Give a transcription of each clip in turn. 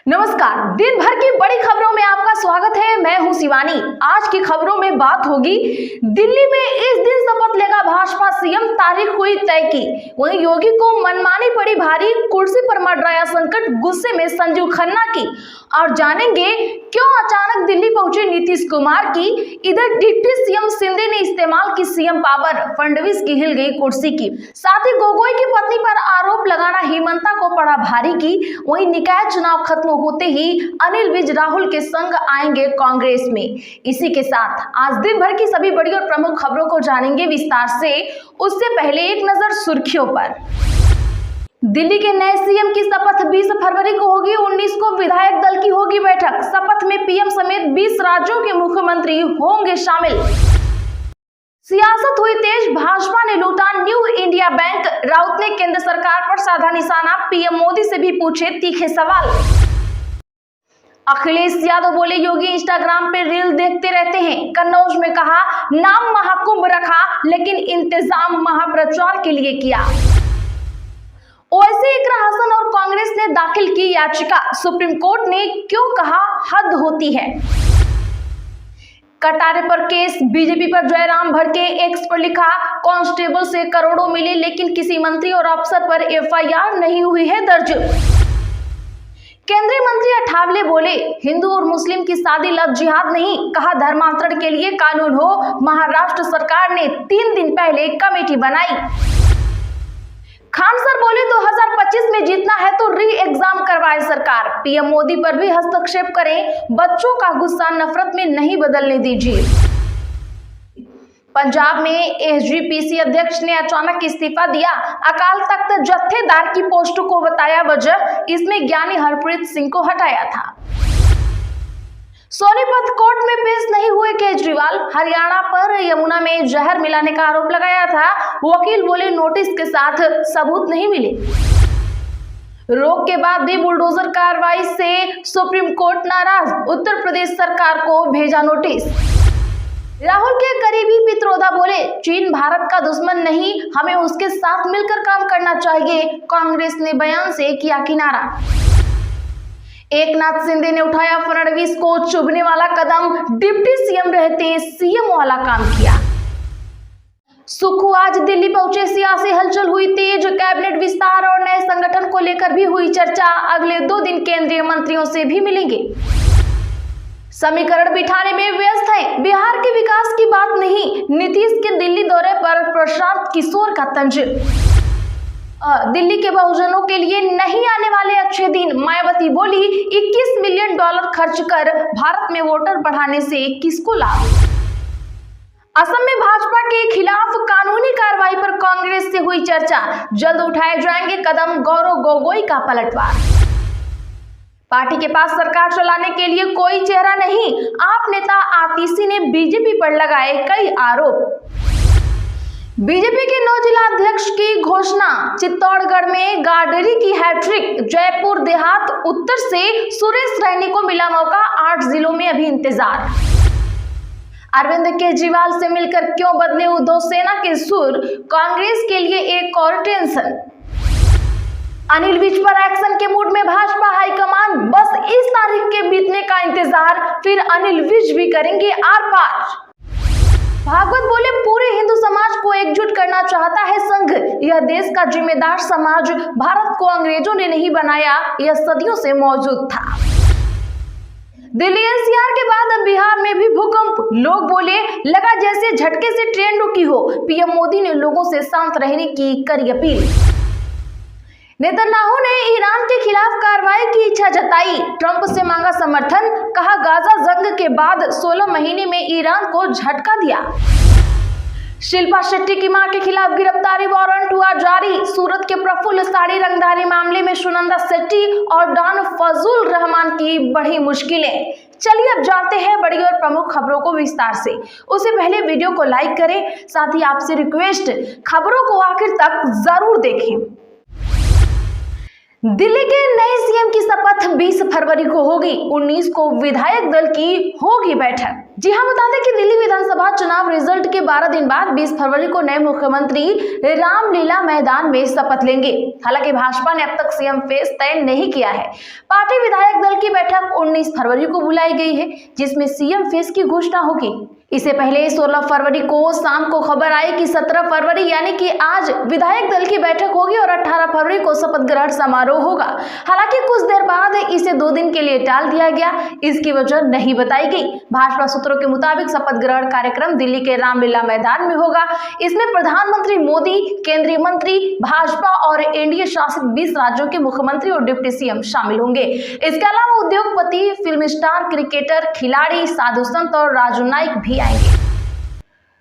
नमस्कार, दिन भर की बड़ी खबरों में आपका स्वागत है। मैं हूं शिवानी। आज की खबरों में बात होगी दिल्ली में इस दिन शपथ लेगा भाजपा सीएम, तारीख हुई तय की। वहीं योगी को मनमानी पड़ी भारी, कुर्सी पर मंडराया संकट, गुस्से में संजीव खन्ना की। और जानेंगे क्यों अचानक दिल्ली पहुंचे नीतीश कुमार की। इधर डिप्टी सीएम शिंदे ने इस्तेमाल की सीएम पावर, फडणवीस की हिल गई कुर्सी की। साथ ही गोगोई की पत्नी पर आरोप लगाना हिमंता को पड़ा भारी की। वहीं निकाय चुनाव खत्म होते ही अनिल विज राहुल के संग आएंगे कांग्रेस में। इसी के साथ आज दिन भर की सभी बड़ी और प्रमुख खबरों को जानेंगे विस्तार से। उससे पहले एक नजर सुर्खियों पर। दिल्ली के नए सीएम की शपथ 20 फरवरी को होगी। 19 को विधायक दल की होगी बैठक। शपथ में पीएम समेत 20 राज्यों के मुख्यमंत्री होंगे शामिल। सियासत हुई तेज, भाजपा ने लूटा न्यू इंडिया बैंक। राउत ने केंद्र सरकार पर साधा निशाना, पीएम मोदी से भी पूछे तीखे सवाल। अखिलेश यादव बोले योगी इंस्टाग्राम पे रील देखते रहते हैं। कन्नौज में कहा नाम महाकुंभ रखा, लेकिन इंतजाम महाप्रचार के लिए किया। ओवैसी, इकरा हसन और कांग्रेस ने दाखिल की याचिका। सुप्रीम कोर्ट ने क्यों कहा हद होती है। कटारे पर केस, बीजेपी पर जयराम भड़के। एक्स पर लिखा कांस्टेबल से करोड़ों मिले, लेकिन किसी मंत्री और अफसर पर एफआईआर नहीं हुई है दर्ज। केंद्रीय मंत्री अठावले बोले हिंदू और मुस्लिम की शादी लव जिहाद नहीं, कहा धर्मांतरण के लिए कानून हो। महाराष्ट्र सरकार ने 3 दिन पहले कमेटी बनाई। खान सर बोले 2025 में जीतना है तो री एग्जाम करवाए सरकार। पीएम मोदी पर भी हस्तक्षेप करें, बच्चों का गुस्सा नफरत में नहीं बदलने दीजिए। पंजाब में एसजीपीसी अध्यक्ष ने अचानक इस्तीफा दिया। अकाल तख्त जत्थेदार की पोस्ट को बताया वजह, इसमें ज्ञानी हरप्रीत सिंह को हटाया था। सोनीपत कोर्ट में पेश नहीं हुए केजरीवाल। हरियाणा पर यमुना में जहर मिलाने का आरोप लगाया था। वकील बोले नोटिस के साथ सबूत नहीं मिले। रोक के बाद भी बुलडोजर कार्रवाई से सुप्रीम कोर्ट नाराज। उत्तर प्रदेश सरकार को भेजा नोटिस। राहुल के करीबी पित्रोदा बोले चीन भारत का दुश्मन नहीं, हमें उसके साथ मिलकर काम करना चाहिए। कांग्रेस ने बयान से किया किनारा। एकनाथ शिंदे ने उठाया फडणवीस को चुभने वाला कदम, डिप्टी सीएम रहते सीएम वाला काम किया। सुक्खू आज दिल्ली पहुंचे, सियासी हलचल हुई तेज। कैबिनेट विस्तार और नए संगठन को लेकर भी हुई चर्चा। अगले 2 दिन केंद्रीय मंत्रियों से भी मिलेंगे। समीकरण बिठाने में व्यस्त है, बिहार के विकास की बात नहीं। नीतीश के दिल्ली दौरे पर प्रशांत किशोर का तंज। दिल्ली के बहुजनों के लिए नहीं आने वाले अच्छे दिन। मायावती बोली 21 मिलियन डॉलर खर्च कर भारत में वोटर बढ़ाने से किसको लाभ। असम में भाजपा के खिलाफ कानूनी कार्रवाई पर कांग्रेस से हुई चर्चा। जल्द उठाए जाएंगे कदम, गौरव गोगोई का पलटवार। पार्टी के पास सरकार चलाने के लिए कोई चेहरा नहीं। आप नेता आतिशी ने बीजेपी पर लगाए कई आरोप। बीजेपी के 9 जिला अध्यक्ष की घोषणा। चित्तौड़गढ़ में गाडरी की हैट्रिक। जयपुर देहात उत्तर से सुरेश रैनी को मिला मौका। 8 जिलों में अभी इंतजार। अरविंद केजरीवाल से मिलकर क्यों बदले उद्धव सेना के सुर। कांग्रेस के लिए एक और टेंशन। अनिल विज पर एक्शन के मूड में भाजपा हाईकमान। बस इस तारीख के बीतने का इंतजार, फिर अनिल विज भी करेंगे आर पार। भागवत बोले पूरे हिंदू समाज को एकजुट करना चाहता है संघ। यह देश का जिम्मेदार समाज। भारत को अंग्रेजों ने नहीं बनाया, यह सदियों से मौजूद था। दिल्ली एनसीआर के बाद अब बिहार में भी भूकंप। लोग बोले लगा जैसे झटके से ट्रेन रुकी हो। पीएम मोदी ने लोगों से शांत रहने की करी अपील। नेतन्याहू ने ईरान के खिलाफ कार्रवाई की इच्छा जताई। ट्रंप से मांगा समर्थन, कहा गाजा जंग के बाद 16 महीने में ईरान को झटका दिया। शिल्पा शेट्टी की मां के खिलाफ गिरफ्तारी वारंट हुआ जारी। सूरत के प्रफुल्ल साड़ी रंगदारी मामले में सुनंदा शेट्टी और डॉन फजल रहमान की बढ़ी मुश्किलें। चलिए अब जानते हैं बड़ी और प्रमुख खबरों को विस्तार से। उससे पहले वीडियो को लाइक करें, साथ ही आपसे रिक्वेस्ट खबरों को आखिर तक जरूर देखें। दिल्ली के नए सीएम की शपथ 20 फरवरी फरवरी को होगी, 19 को विधायक दल की होगी बैठक। जी हां, बता दें कि दिल्ली विधानसभा चुनाव रिजल्ट के 12 दिन बाद 20 फरवरी को नए मुख्यमंत्री रामलीला मैदान में शपथ लेंगे। हालांकि भाजपा ने अब तक सीएम फेस तय नहीं किया है। पार्टी विधायक दल की बैठक 19 फरवरी को बुलाई गई है, जिसमें सीएम फेस की घोषणा होगी। इससे पहले 16 फरवरी को शाम को खबर आई कि 17 फरवरी यानी कि आज विधायक दल की बैठक होगी और 18 फरवरी को शपथ ग्रहण समारोह होगा। हालांकि कुछ देर बाद इसे 2 दिन के लिए टाल दिया गया। इसकी वजह नहीं बताई गई। भाजपा सूत्रों के मुताबिक शपथ ग्रहण कार्यक्रम दिल्ली के रामलीला मैदान में होगा। इसमें प्रधानमंत्री मोदी, केंद्रीय मंत्री, भाजपा और एनडीए शासित 20 राज्यों के मुख्यमंत्री और डिप्टी सीएम शामिल होंगे। इसके अलावा उद्योगपति, फिल्म स्टार, क्रिकेटर, खिलाड़ी, साधु संत और राजू नाइक भी आएंगे।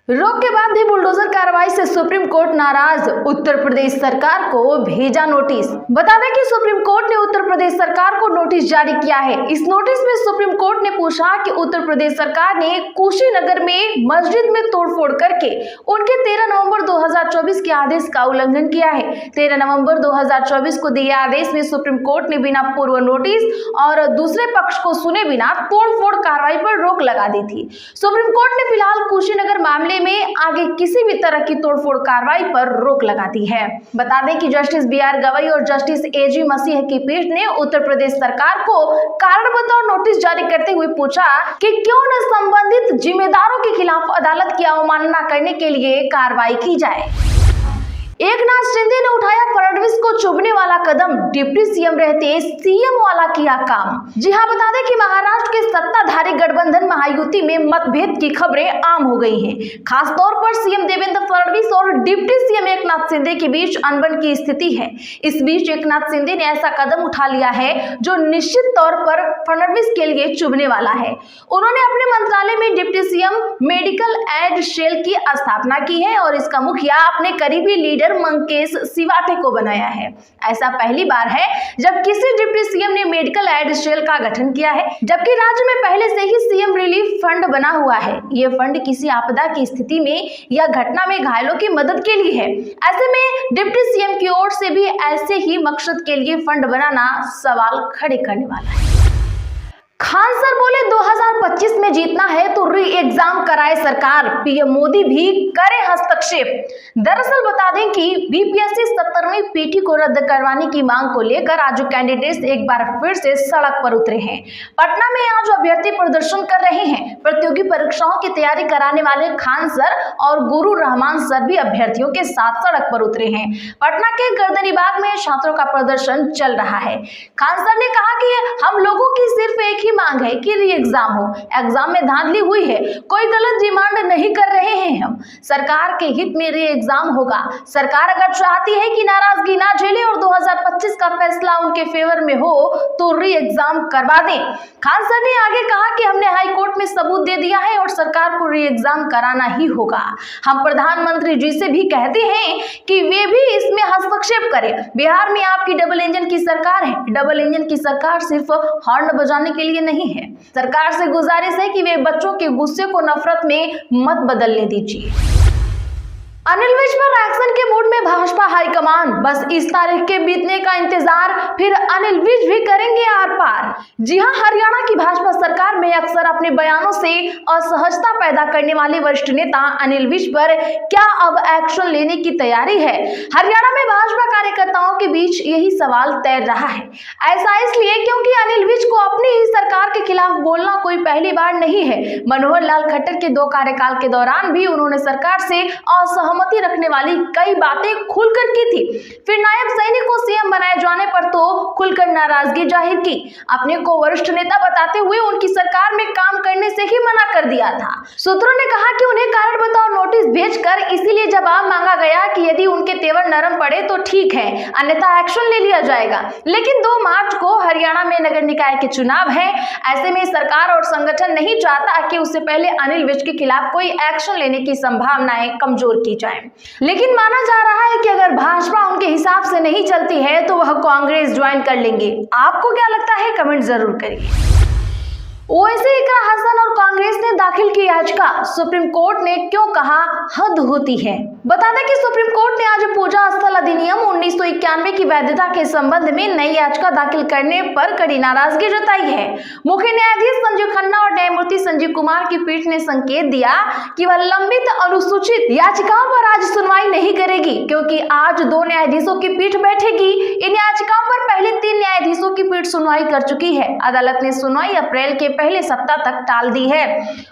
रोक के बाद भी बुलडोजर कार्रवाई से सुप्रीम कोर्ट नाराज, उत्तर प्रदेश सरकार को भेजा नोटिस। बता दें कि सुप्रीम कोर्ट ने उत्तर प्रदेश सरकार को नोटिस जारी किया है। इस नोटिस में सुप्रीम कोर्ट ने पूछा कि उत्तर प्रदेश सरकार ने कुशीनगर में मस्जिद में तोड़फोड़ करके उनके 13 नवंबर 2024 के आदेश का उल्लंघन किया है। 13 नवंबर 2024 को दिए आदेश में सुप्रीम कोर्ट ने बिना पूर्व नोटिस और दूसरे पक्ष को सुने बिना तोड़फोड़ कार्रवाई पर रोक लगा दी थी। सुप्रीम कोर्ट ने फिलहाल कुशीनगर मामले में आगे किसी भी तरह की तोड़फोड़ कार्रवाई पर रोक लगा दी है। बता दें कि जस्टिस BR गवई और जस्टिस AG मसीह की पीठ ने उत्तर प्रदेश सरकार को कारण बताओ नोटिस जारी करते हुए पूछा कि क्यों न संबंधित जिम्मेदारों के खिलाफ अदालत की अवमानना करने के लिए कार्रवाई की जाए। एकनाथ शिंदे ने उठाया फडणवीस को चुभने वाला कदम, डिप्टी सीएम रहते सीएम वाला किया काम। जी हां, बता दें कि महाराष्ट्र के सत्ताधारी गठबंधन महायुति में मतभेद की खबरें आम हो गई हैं। खास तौर पर सीएम देवेंद्र फडणवीस और डिप्टी सीएम एकनाथ शिंदे के बीच अनबन की स्थिति है। इस बीच एकनाथ शिंदे ने ऐसा कदम उठा लिया है जो निश्चित तौर पर फडणवीस के लिए चुभने वाला है। उन्होंने अपने मंत्रालय में deputy CM medical aid cell की स्थापना की है और इसका मुखिया अपने करीबी लीडर मंकेश सिवाटे को बनाया है। ऐसा पहली बार है जब किसी डिप्टी सीएम ने मेडिकल एड सेल का गठन किया है, जबकि राज्य में पहले से ही सीएम रिलीफ फंड बना हुआ है। ये फंड किसी आपदा की स्थिति में या घटना में घायलों की मदद के लिए है। ऐसे में डिप्टी सीएम की ओर से भी ऐसे ही मकसद के लिए फंड बनाना सवाल खड़े करने वाला है। खान सर बोले 2025 में जीतना है तो री एग्जाम कराए सरकार, पीएम मोदी भी करे हस्तक्षेप। दरअसल बता दें कि बीपीएससी 70वीं पीटी को रद्द करवाने की मांग को लेकर आज कैंडिडेट्स एक बार फिर से सड़क पर उतरे हैं। पटना में आज अभ्यर्थी प्रदर्शन कर रहे हैं। प्रतियोगी परीक्षाओं की तैयारी कराने वाले खान सर और गुरु रहमान सर भी अभ्यर्थियों के साथ सड़क पर उतरे हैं। पटना के गर्दनीबाग में छात्रों का प्रदर्शन चल रहा है। खान सर ने कहा कि हम लोगों की सिर्फ एक मांग है कि री एग्जाम हो। एग्जाम में धांधली हुई है, कोई गलत डिमांड नहीं कर रहे हैं। हम सरकार के हित में री एग्जाम होगा। सरकार अगर चाहती है कि नाराजगी ना झेले और 2025 का फैसला उनके फेवर में हो तो री एग्जाम करवा दें। खान सर ने आगे कहा कि हमने हाई कोर्ट में सबूत दे दिया है और सरकार को री एग्जाम कराना ही होगा। हम प्रधानमंत्री जी से भी कहते हैं कि वे भी इसमें हस्तक्षेप करें। बिहार में आपकी डबल इंजन की सरकार है। डबल इंजन की सरकार सिर्फ हॉर्न बजाने के लिए नहीं है। सरकार से गुजारिश है कि वे बच्चों के गुस्से को नफरत में मत बदलने दीजिए। अनिल विज पर एक्शन के मूड में भाजपा हाईकमान, बस इस तारीख के बीतने का इंतजार, फिर अनिल विज भी करेंगे आर पार। जी हां, हरियाणा की भाजपा सरकार में अक्सर अपने बयानों से असहजता पैदा करने वाले वरिष्ठ नेता अनिल विज पर क्या अब एक्शन लेने की तैयारी है? हरियाणा में भाजपा कार्यकर्ताओं के बीच यही सवाल तैर रहा है। ऐसा इसलिए क्योंकि अनिल विज को अपनी ही सरकार के खिलाफ बोलना कोई पहली बार नहीं है। मनोहर लाल खट्टर के 2 कार्यकाल के दौरान भी उन्होंने सरकार से असहमति रखने वाली कई बातें खुलकर की थी। फिर नायब सैनिक को सीएम बनाए जाने पर तो खुलकर नाराजगी जाहिर की। अपने को वरिष्ठ नेता बताते हुए उनकी सरकार में काम करने से ही मना कर दिया था। सूत्रों ने कहा कि उन्हें कारण बताओ नोटिस भेजकर इसीलिए जवाब मांगा गया कि यदि उनके तेवर नरम पड़े तो ठीक है, अन्यथा एक्शन ले लिया जाएगा। लेकिन 2 मार्च को हरियाणा में नगर निकाय के चुनाव है। ऐसे में सरकार और संगठन नहीं चाहता कि उससे पहले अनिल विज के खिलाफ कोई एक्शन लेने की संभावनाएं कमजोर की जाए। लेकिन माना जा रहा है कि अगर भाजपा उनके हिसाब से नहीं चलती है तो वह कांग्रेस ज्वाइन कर लेंगे। आपको क्या लगता है? कमेंट जरूर करिए। ओवैसी इकरा हसन और कांग्रेस ने दाखिल की याचिका, सुप्रीम कोर्ट ने क्यों कहा हद होती है। बता दें कि सुप्रीम कोर्ट ने आज पूजा स्थल अधिनियम 1991 की वैधता के संबंध में नई याचिका दाखिल करने पर कड़ी नाराजगी जताई है। मुख्य न्यायाधीश संजीव खन्ना और न्यायमूर्ति संजीव कुमार की पीठ ने संकेत दिया कि वह लंबित अनुसूचित याचिकाओं पर आज सुनवाई नहीं करेगी, क्योंकि आज 2 न्यायाधीशों की पीठ बैठेगी। इन याचिकाओं पर पहले 3 न्यायाधीशों की पीठ सुनवाई कर चुकी है। अदालत ने सुनवाई अप्रैल के पहले सप्ताह तक टाल दी है।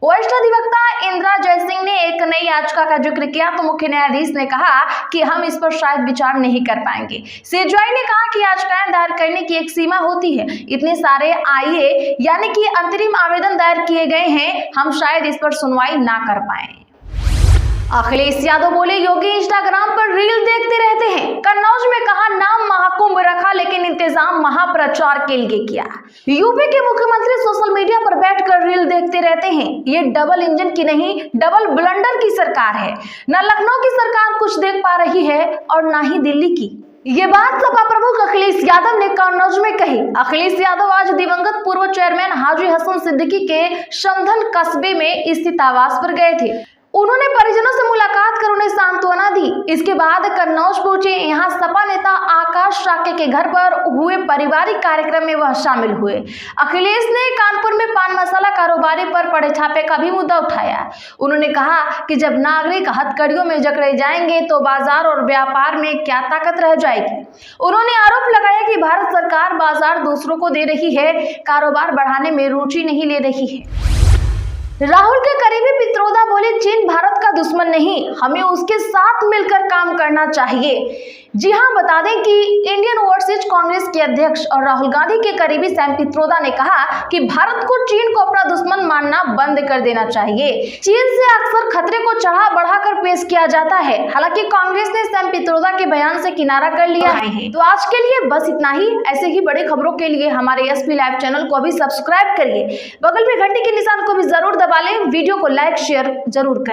वरिष्ठ अधिवक्ता इंदिरा जयसिंह ने एक नई याचिका का जिक्र किया तो मुख्य न्यायाधीश ने कहा कि हम इस पर शायद विचार नहीं कर पाएंगे। सीजेआई ने कहा कि याचिकाएं दायर करने की एक सीमा होती है, इतने सारे आईए यानी कि अंतरिम आवेदन दायर किए गए हैं, हम शायद इस पर सुनवाई ना कर पाए। अखिलेश यादव बोले, योगी इंस्टाग्राम पर रील देखते रहते हैं। कन्नौज में कहा नाम महाकुंभ रखा लेकिन इंतजाम महाप्रचार के लिए किया। यूपी के मुख्यमंत्री सोशल मीडिया पर बैठकर रील देखते रहते हैं। ये डबल इंजन की नहीं, डबल ब्लंडर की सरकार है। न लखनऊ की सरकार कुछ देख पा रही है और न ही दिल्ली की। ये बात सपा प्रमुख अखिलेश यादव ने कन्नौज में कही। अखिलेश यादव आज दिवंगत पूर्व चेयरमैन हाजी हसन सिद्दीकी के समधन कस्बे में स्थित आवास पर गए थे। उन्होंने परिजनों से मुलाकात कर उन्हें सांत्वना दी। इसके बाद कन्नौज पहुंचे। यहाँ सपा नेता आकाश शाक्य के घर पर हुए पारिवारिक कार्यक्रम में वह शामिल हुए। अखिलेश ने कानपुर में पान मसाला कारोबारी पर पड़े छापे का भी मुद्दा उठाया। उन्होंने कहा कि जब नागरिक हथकड़ियों में जकड़े जाएंगे तो बाजार और व्यापार में क्या ताकत रह जाएगी। उन्होंने आरोप लगाया कि भारत सरकार बाजार दूसरों को दे रही है, कारोबार बढ़ाने में रुचि नहीं ले रही है। राहुल के करीबी पित्रोदा बोले, चीन भारत का दुश्मन नहीं, हमें उसके साथ मिलकर काम करना चाहिए। जी हां, बता दें कि इंडियन ओवरसीज कांग्रेस के अध्यक्ष और राहुल गांधी के करीबी सैम पित्रोदा ने कहा कि भारत को चीन को अपना दुश्मन मानना बंद कर देना चाहिए। चीन से अक्सर खतरे को चढ़ा बढ़ाकर पेश किया जाता है। हालांकि कांग्रेस ने सैम पित्रोदा के बयान से किनारा कर लिया है। तो आज के लिए बस इतना ही। ऐसे ही बड़ी खबरों के लिए हमारे एसपी लाइव चैनल को अभी सब्सक्राइब करिए, बगल में घंटी के निशान को भी जरूर दबा लें, वीडियो को लाइक शेयर जरूर करें।